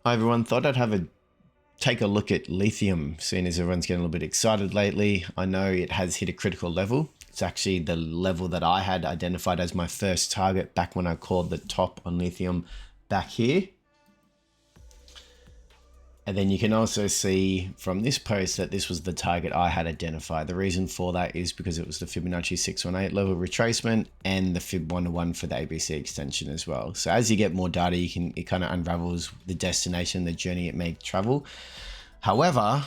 Hi everyone, thought I'd take a look at Lithium, seeing as everyone's getting a little bit excited lately. I know it has hit a critical level. It's actually the level that I had identified as my first target back when I called the top on Lithium back here. And then you can also see from this post that this was the target I had identified. The reason for that is because it was the Fibonacci 618 level retracement and the Fib 1-to-1 for the ABC extension as well. So as you get more data, it kind of unravels the destination, the journey it may travel. However,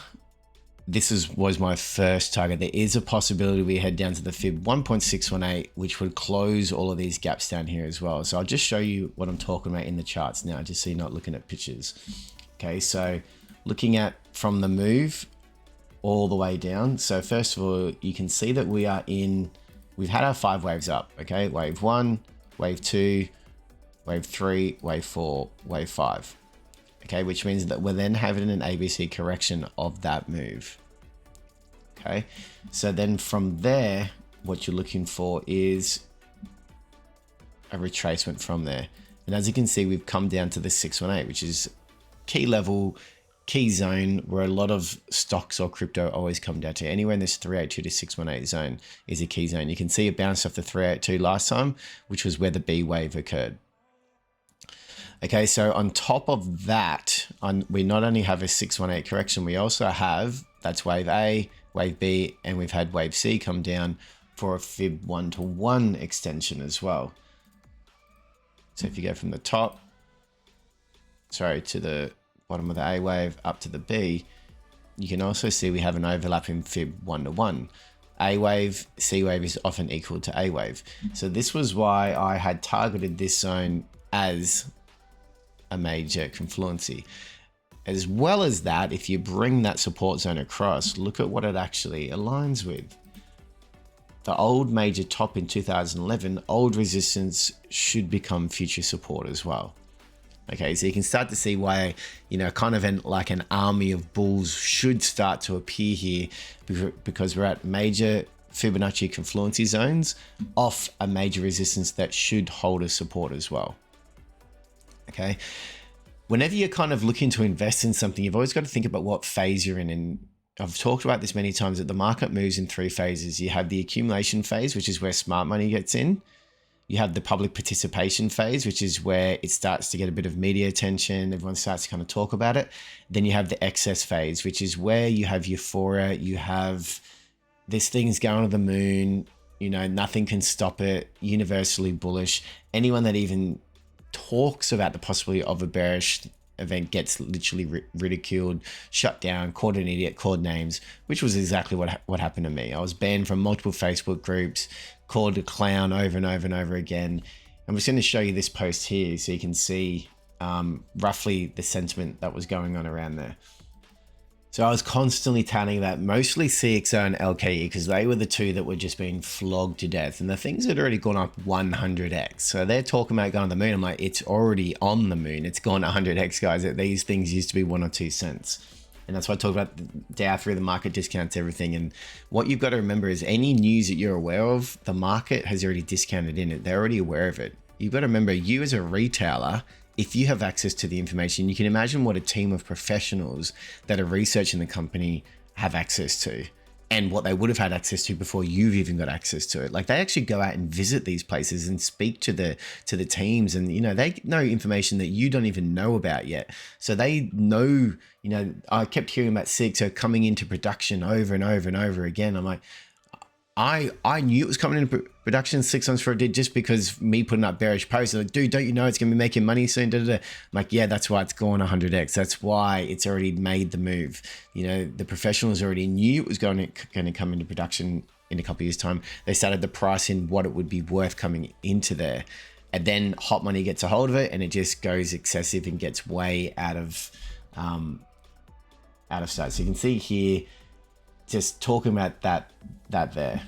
this was my first target. There is a possibility we head down to the Fib 1.618, which would close all of these gaps down here as well. So I'll just show you what I'm talking about in the charts now, just so you're not looking at pictures. Okay, so looking at from the move all the way down. So first of all, you can see that we've had our 5 waves up, okay? Wave 1, wave 2, wave 3, wave 4, wave 5. Okay, which means that we're then having an ABC correction of that move. Okay, so then from there, what you're looking for is a retracement from there. And as you can see, we've come down to the 618, which is key level, key zone where a lot of stocks or crypto always come down to. Anywhere in this 382 to 618 zone is a key zone. You can see it bounced off the 382 last time, which was where the B wave occurred. Okay, so on top of that, we not only have a 618 correction, we also have, that's wave A, wave B, and we've had wave C come down for a Fib 1-to-1 extension as well. So if you go from the top, to the bottom of the A wave up to the B, you can also see we have an overlapping Fib 1-to-1. A wave, C wave is often equal to A wave. So this was why I had targeted this zone as a major confluency. As well as that, if you bring that support zone across, look at what it actually aligns with. The old major top in 2011, old resistance should become future support as well. Okay, so you can start to see why, kind of like an army of bulls should start to appear here, because we're at major Fibonacci confluency zones off a major resistance that should hold as support as well. Okay, whenever you're kind of looking to invest in something, you've always got to think about what phase you're in. And I've talked about this many times, that the market moves in 3 phases. You have the accumulation phase, which is where smart money gets in. You have the public participation phase, which is where it starts to get a bit of media attention. Everyone starts to kind of talk about it. Then you have the excess phase, which is where you have euphoria. You have this thing's going to the moon. Nothing can stop it. Universally bullish. Anyone that even talks about the possibility of a bearish event gets literally ridiculed, shut down, called an idiot, called names, which was exactly what happened to me. I was banned from multiple Facebook groups, called a clown over and over and over again. I'm just going to show you this post here so you can see roughly the sentiment that was going on around there. So I was constantly touting that, mostly CXO and LKE, because they were the two that were just being flogged to death. And the things had already gone up 100x. So they're talking about going to the moon. I'm like, it's already on the moon. It's gone 100x, guys. These things used to be 1 or 2 cents. And that's why I talk about day after the market discounts everything. And what you've got to remember is any news that you're aware of, the market has already discounted in it. They're already aware of it. You've got to remember, you as a retailer, if you have access to the information, you can imagine what a team of professionals that are researching the company have access to, and what they would have had access to before you've even got access to it. Like, they actually go out and visit these places and speak to the teams, and they know information that you don't even know about yet. So they know, I kept hearing about CXO coming into production over and over and over again. I'm like, I knew it was coming into production 6 months before it did, just because me putting up bearish posts. Like, dude, don't you know it's going to be making money soon? I'm like, yeah, that's why it's gone 100x. That's why it's already made the move. The professionals already knew it was going to come into production in a couple of years' time. They started the price in what it would be worth coming into there. And then hot money gets a hold of it, and it just goes excessive and gets way out of sight. So you can see here, just talking about that there.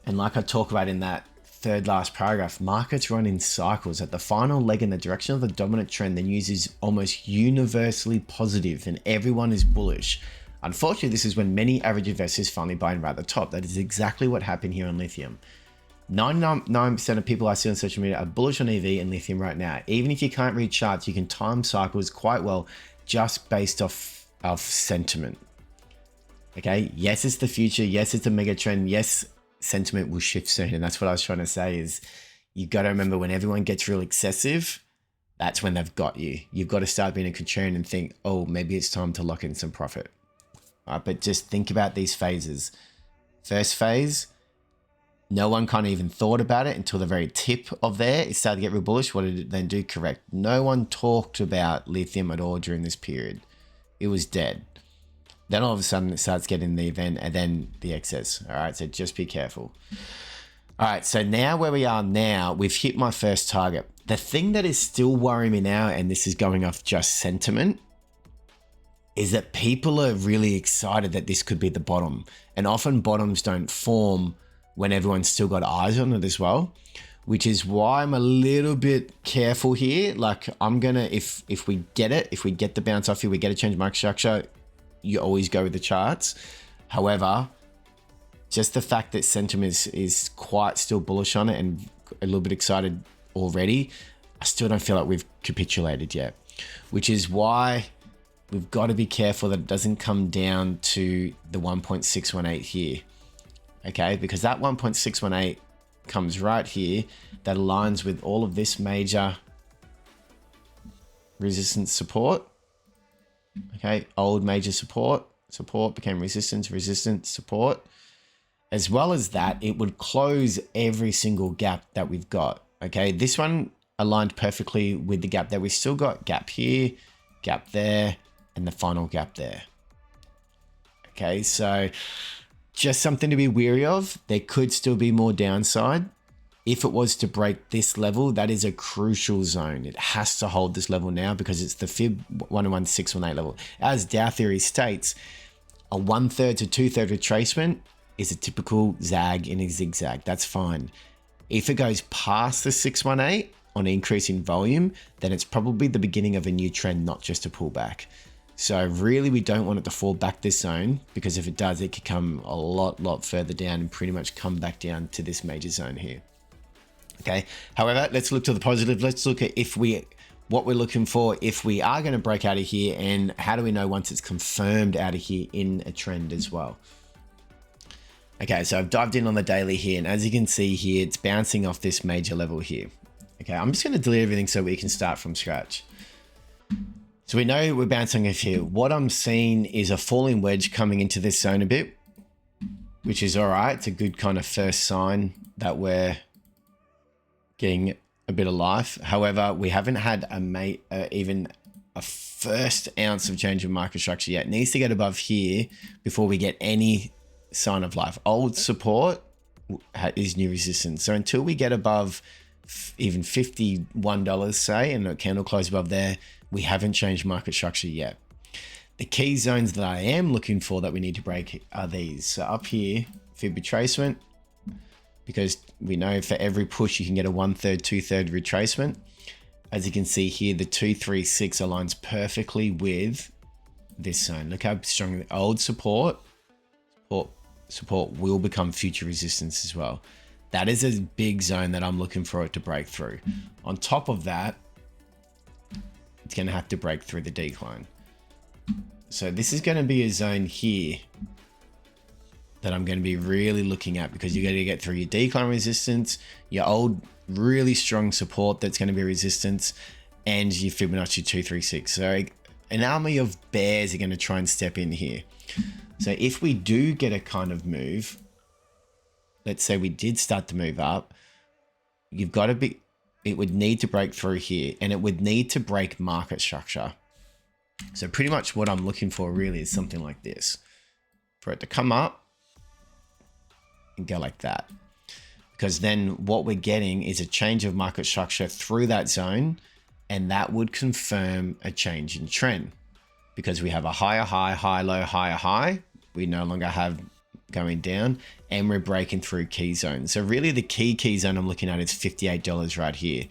And like I talk about in that third last paragraph, markets run in cycles. At the final leg in the direction of the dominant trend, the news is almost universally positive and everyone is bullish. Unfortunately, this is when many average investors finally buy in right at the top. That is exactly what happened here on Lithium. 99% of people I see on social media are bullish on EV and lithium right now. Even if you can't read charts, you can time cycles quite well just based off sentiment. Okay, yes, it's the future. Yes, it's a mega trend. Yes, sentiment will shift soon. And that's what I was trying to say is you got to remember when everyone gets real excessive, that's when they've got you. You've got to start being a contrarian and think, oh, maybe it's time to lock in some profit. All right, but just think about these phases. First phase, no one kind of even thought about it until the very tip of there. It started to get real bullish. What did it then do? Correct. No one talked about lithium at all during this period. It was dead. Then all of a sudden it starts getting the event and then the excess. All right, so just be careful. All right, so now where we are now, we've hit my first target. The thing that is still worrying me now, and this is going off just sentiment, is that people are really excited that this could be the bottom. And often bottoms don't form when everyone's still got eyes on it as well, which is why I'm a little bit careful here. Like I'm gonna, if we get it, if we get the bounce off here, we get a change of market structure, you always go with the charts. However, just the fact that sentiment is quite still bullish on it and a little bit excited already, I still don't feel like we've capitulated yet, which is why we've got to be careful that it doesn't come down to the 1.618 here. Okay, because that 1.618 comes right here, that aligns with all of this major resistance support. Okay, old major support became resistance, support. As well as that, it would close every single gap that we've got. Okay, this one aligned perfectly with the gap that we still got. Gap here, gap there, and the final gap there. Okay, so just something to be wary of. There could still be more downside. If it was to break this level, that is a crucial zone. It has to hold this level now because it's the Fib 11618 level. As Dow theory states, a 1/3 to 2/3 retracement is a typical zag in a zigzag. That's fine. If it goes past the 618 on an increase in volume, then it's probably the beginning of a new trend, not just a pullback. So really, we don't want it to fall back this zone, because if it does, it could come a lot further down and pretty much come back down to this major zone here. Okay. However, let's look to the positive. Let's look at what we're looking for if we are going to break out of here, and how do we know once it's confirmed out of here in a trend as well. Okay, so I've dived in on the daily here, and as you can see here, it's bouncing off this major level here. Okay, I'm just going to delete everything so we can start from scratch. So we know we're bouncing off here. What I'm seeing is a falling wedge coming into this zone a bit, which is all right. It's a good kind of first sign that we're getting a bit of life. However, we haven't had even a first ounce of change of market structure yet. It needs to get above here before we get any sign of life. Old support is new resistance. So until we get above even $51, say, and a candle close above there, we haven't changed market structure yet. The key zones that I am looking for that we need to break are these. So up here, fib retracement, because we know for every push you can get a 1/3, 2/3 retracement. As you can see here, the 236 aligns perfectly with this zone. Look how strong the old support will become future resistance as well. That is a big zone that I'm looking for it to break through. On top of that, it's going to have to break through the decline. So this is going to be a zone here that I'm going to be really looking at, because you're going to get through your decline resistance, your old really strong support that's going to be resistance, and your Fibonacci 236. So an army of bears are going to try and step in here. So if we do get a kind of move, let's say we did start to move up, you've got to be, it would need to break through here, and it would need to break market structure. So pretty much what I'm looking for really is something like this, for it to come up and go like that. Because then what we're getting is a change of market structure through that zone, and that would confirm a change in trend, because we have a higher high, high low, higher high. We no longer have going down, and we're breaking through key zones. So really the key zone I'm looking at is $58 right here.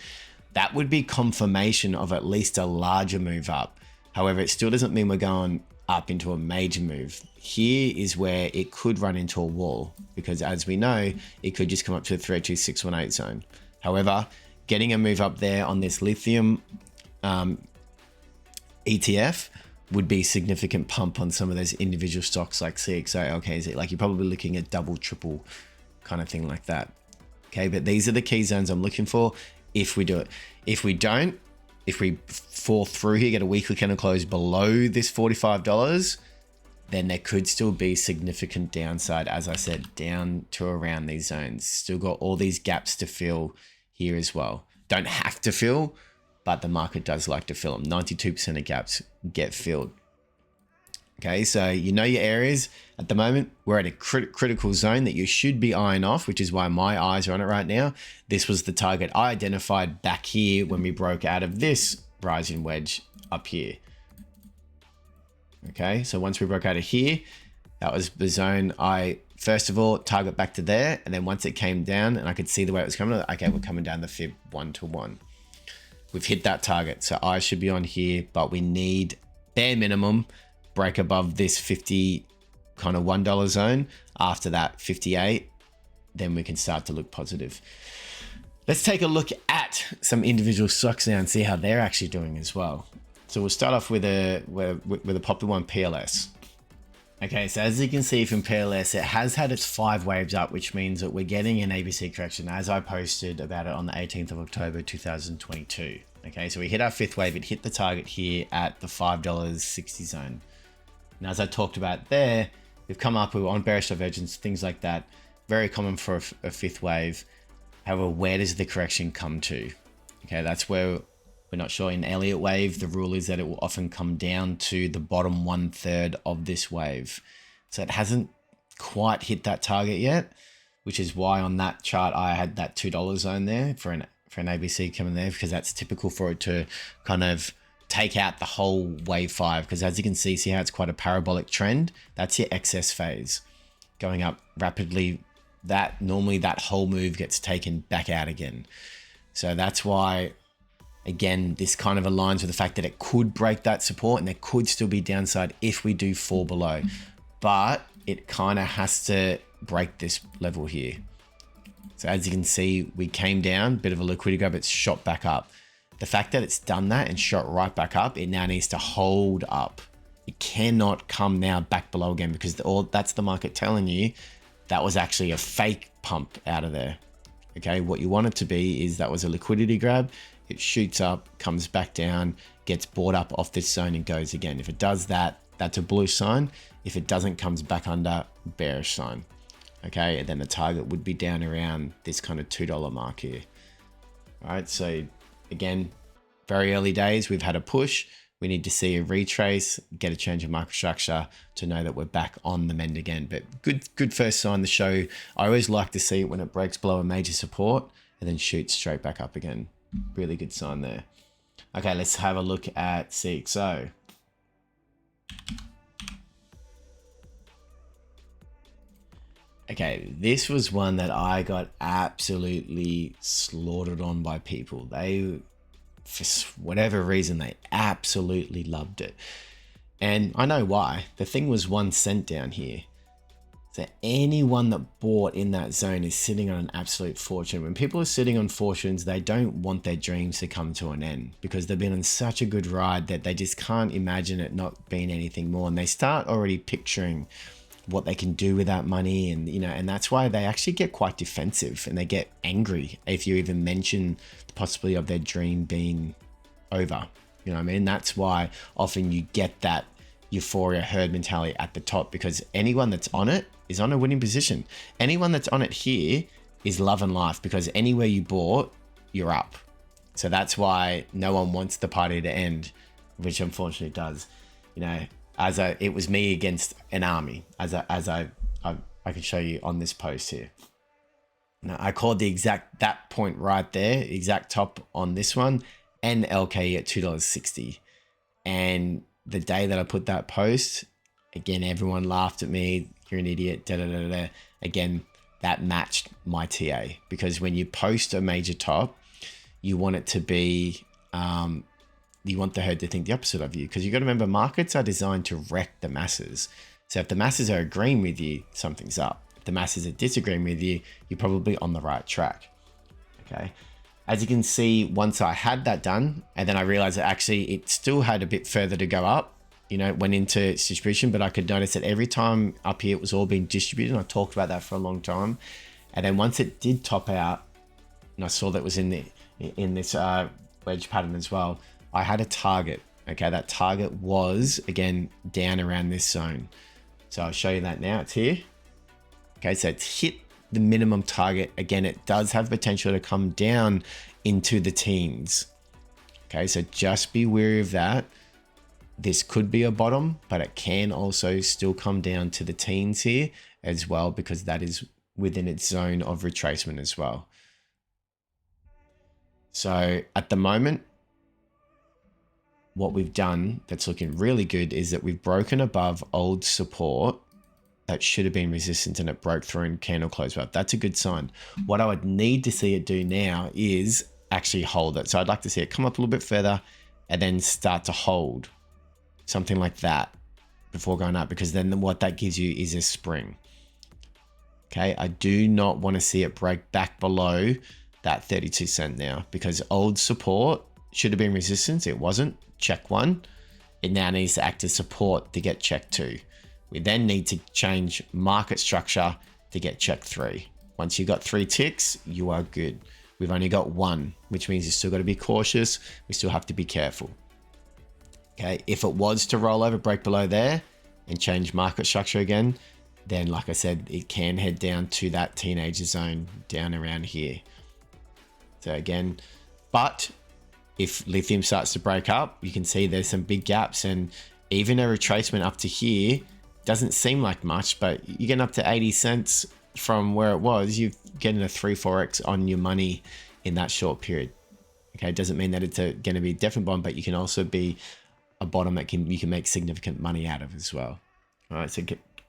That would be confirmation of at least a larger move up. However, it still doesn't mean we're going up into a major move. here is where it could run into a wall, because as we know, it could just come up to the 302,618 zone. However, getting a move up there on this lithium ETF would be significant pump on some of those individual stocks like CXO, LKZ. Like you're probably looking at double, triple kind of thing like that. Okay, but these are the key zones I'm looking for if we do it. If we don't, if we fall through here, get a weekly candle close below this $45, then there could still be significant downside, as I said, down to around these zones. Still got all these gaps to fill here as well. Don't have to fill, but the market does like to fill them. 92% of gaps get filled. Okay, so you know your areas. At the moment, we're at a critical zone that you should be eyeing off, which is why my eyes are on it right now. This was the target I identified back here when we broke out of this rising wedge up here. Okay, so once we broke out of here, that was the zone I, first of all, target back to there. And then once it came down and I could see the way it was coming, okay, we're coming down the fib 1 to 1. We've hit that target. So I should be on here, but we need bare minimum break above this 50 kind of $1 zone. After that 58, then we can start to look positive. Let's take a look at some individual stocks now and see how they're actually doing as well. So we'll start off with a popular one, PLS. Okay, so as you can see from PLS, it has had its 5 waves up, which means that we're getting an ABC correction, as I posted about it on the 18th of October 2022. Okay, so we hit our 5th wave. It hit the target here at the $5.60 zone. Now, as I talked about there, we've come up, we were on bearish divergence, things like that. Very common for a 5th wave. However, where does the correction come to? Okay, that's where we're not sure. In Elliott wave, the rule is that it will often come down to the bottom 1/3 of this wave. So it hasn't quite hit that target yet, which is why on that chart I had that $2 zone there for an ABC coming there, because that's typical for it to kind of take out the whole wave 5. Because as you can see how it's quite a parabolic trend. That's your excess phase going up rapidly. That normally that whole move gets taken back out again. So that's why, again, this kind of aligns with the fact that it could break that support and there could still be downside if we do fall below. But it kind of has to break this level here. So as you can see, we came down, bit of a liquidity grab, it's shot back up. The fact that it's done that and shot right back up, it now needs to hold up. It cannot come now back below again, because that's the market telling you that was actually a fake pump out of there. Okay, what you want it to be is that was a liquidity grab. It shoots up, comes back down, gets bought up off this zone and goes again. If it does that, that's a bullish sign. If it doesn't, comes back under, bearish sign. Okay, and then the target would be down around this kind of $2 mark here. All right, so again, very early days, we've had a push. We need to see a retrace, get a change of market structure to know that we're back on the mend again. But good first sign to show. I always like to see it when it breaks below a major support and then shoots straight back up again. Really good sign there. Okay, let's have a look at CXO. Okay, this was one that I got absolutely slaughtered on by people. They, for whatever reason, they absolutely loved it. And I know why. The thing was 1 cent down here. So anyone that bought in that zone is sitting on an absolute fortune. When people are sitting on fortunes, they don't want their dreams to come to an end, because they've been on such a good ride that they just can't imagine it not being anything more. And they start already picturing what they can do with that money, and and that's why they actually get quite defensive and they get angry if you even mention the possibility of their dream being over. You know what I mean? That's why often you get that euphoria herd mentality at the top, because anyone that's on it is on a winning position. Anyone that's on it here is loving life, because anywhere you bought, you're up. So that's why no one wants the party to end, which unfortunately does. It was me against an army, as I could show you on this post here. Now I called that point right there, exact top on this one, and LKE at $2.60. And the day that I put that post, again, everyone laughed at me. You're an idiot. Da, da, da, da. Again, that matched my TA, because when you post a major top, you want it to be, you want the herd to think the opposite of you, because you got to remember, markets are designed to wreck the masses. So if the masses are agreeing with you, something's up. If the masses are disagreeing with you, you're probably on the right track. Okay. As you can see, once I had that done, and then I realized that actually it still had a bit further to go up, you know, it went into its distribution, but I could notice that every time up here, it was all being distributed. And I talked about that for a long time. And then once it did top out, and I saw that it was in this wedge pattern as well, I had a target. Okay, that target was, again, down around this zone. So I'll show you that now. It's here. Okay, so it's hit the minimum target. Again, it does have potential to come down into the teens. Okay, so just be wary of that. This could be a bottom, but it can also still come down to the teens here as well, because that is within its zone of retracement as well. So at the moment, what we've done that's looking really good is that we've broken above old support that should have been resistant, and it broke through and candle closed up. That's a good sign. What I would need to see it do now is actually hold it. So I'd like to see it come up a little bit further and then start to hold, something like that, before going up, because then what that gives you is a spring. Okay, I do not want to see it break back below that 32 cent now, because old support should have been resistance. It wasn't. Check 1. It now needs to act as support to get check 2. We then need to change market structure to get check 3. Once you've got 3 ticks, you are good. We've only got 1, which means you still got to be cautious. We still have to be careful. Okay, if it was to roll over, break below there and change market structure again, then like I said, it can head down to that teenager zone down around here. So again, but if lithium starts to break up, you can see there's some big gaps, and even a retracement up to here doesn't seem like much, but you're getting up to 80 cents from where it was. You're getting a 3-4x on your money in that short period. Okay, it doesn't mean that it's going to be a definite bottom, but you can also be a bottom that you can make significant money out of as well. All right, so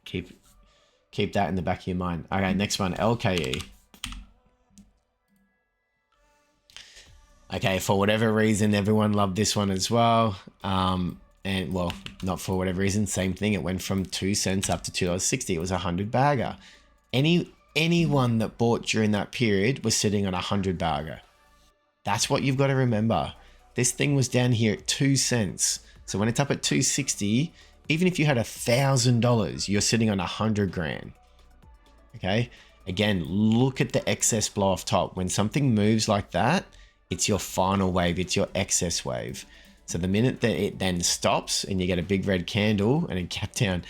keep that in the back of your mind. Okay, next one, LKE. Okay, for whatever reason, everyone loved this one as well. And well, not for whatever reason, same thing. It went from 2 cents up to $2.60. It was a 100 bagger. Anyone that bought during that period was sitting on a 100 bagger. That's what you've got to remember. This thing was down here at 2 cents. So when it's up at 260, even if you had $1,000, you're sitting on 100 grand. Okay. Again, look at the excess blow off top. When something moves like that, it's your final wave. It's your excess wave. So the minute that it then stops and you get a big red candle and a gap down,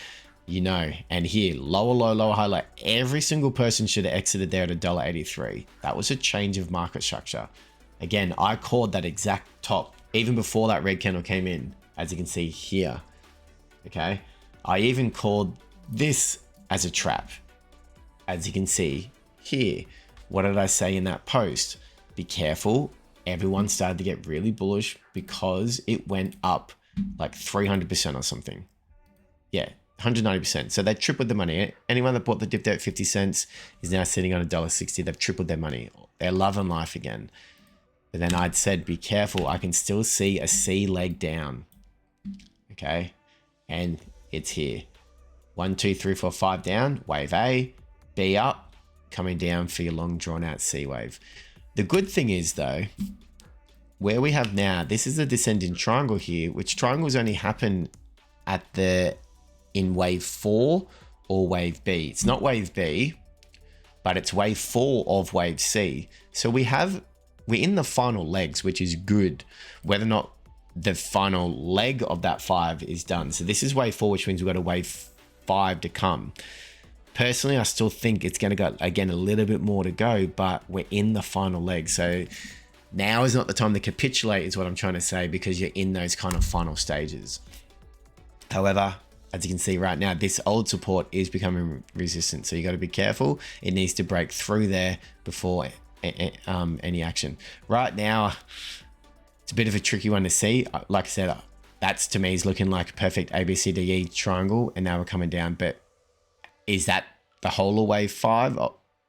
you know, and here, lower low, lower high, like every single person should have exited there at $1.83. That was a change of market structure. Again, I called that exact top even before that red candle came in, as you can see here. Okay. I even called this as a trap, as you can see here. What did I say in that post? Be careful. Everyone started to get really bullish because it went up like 300% or something. Yeah, 190%. So they tripled the money. Anyone that bought the dip there at 50 cents is now sitting on $1.60. They've tripled their money. They're loving life again. But then I'd said, be careful. I can still see a C leg down. Okay. And it's here. 1, 2, 3, 4, 5 down. Wave A. B up. Coming down for your long drawn out C wave. The good thing is though, where we have now, this is a descending triangle here, which triangles only happen in wave 4 or wave B. It's not wave B, but it's wave 4 of wave C. So we're in the final legs, which is good, whether or not the final leg of that 5 is done. So this is wave 4, which means we've got a wave 5 to come. Personally, I still think it's going to go, again, a little bit more to go, but we're in the final leg. So now is not the time to capitulate, is what I'm trying to say, because you're in those kind of final stages. However, as you can see right now, this old support is becoming resistant. So you got to be careful. It needs to break through there before any action. Right now, it's a bit of a tricky one to see. Like I said, that's to me is looking like a perfect ABCDE triangle, and now we're coming down. But is that the whole of wave 5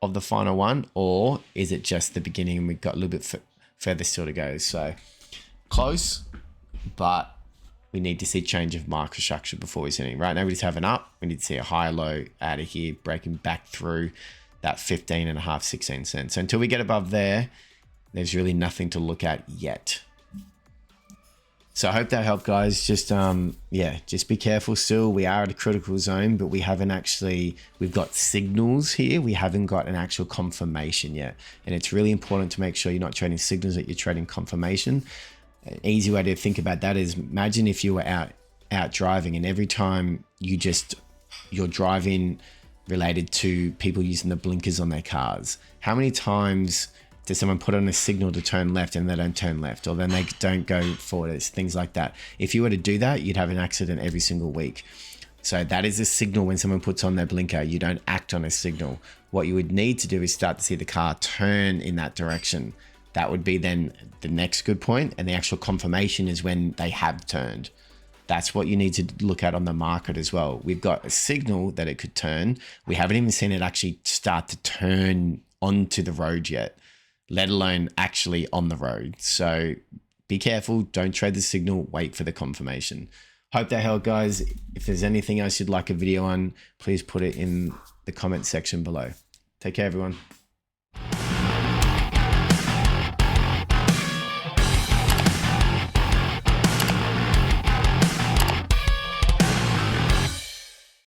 of the final one, or is it just the beginning and we've got a little bit further still to go? So close, but we need to see change of market structure before we see anything. Right now we just have an up. We need to see a high low out of here, breaking back through that 15.5, 16 cents. So until we get above there, there's really nothing to look at yet. So I hope that helped, guys. Just, yeah, just be careful still. We are at a critical zone, but we haven't actually, we've got signals here. We haven't got an actual confirmation yet. And it's really important to make sure you're not trading signals, that you're trading confirmation. An easy way to think about that is, imagine if you were out driving, and every time you're driving related to people using the blinkers on their cars. How many times does someone put on a signal to turn left and they don't turn left, or then they don't go forward? It's things like that. If you were to do that, you'd have an accident every single week. So that is a signal. When someone puts on their blinker, you don't act on a signal. What you would need to do is start to see the car turn in that direction. That would be then the next good point, and the actual confirmation is when they have turned. That's what you need to look at on the market as well. We've got a signal that it could turn. We haven't even seen it actually start to turn onto the road yet, let alone actually on the road. So be careful. Don't trade the signal. Wait for the confirmation. Hope that helped, guys. If there's anything else you'd like a video on, please put it in the comment section below. Take care, everyone.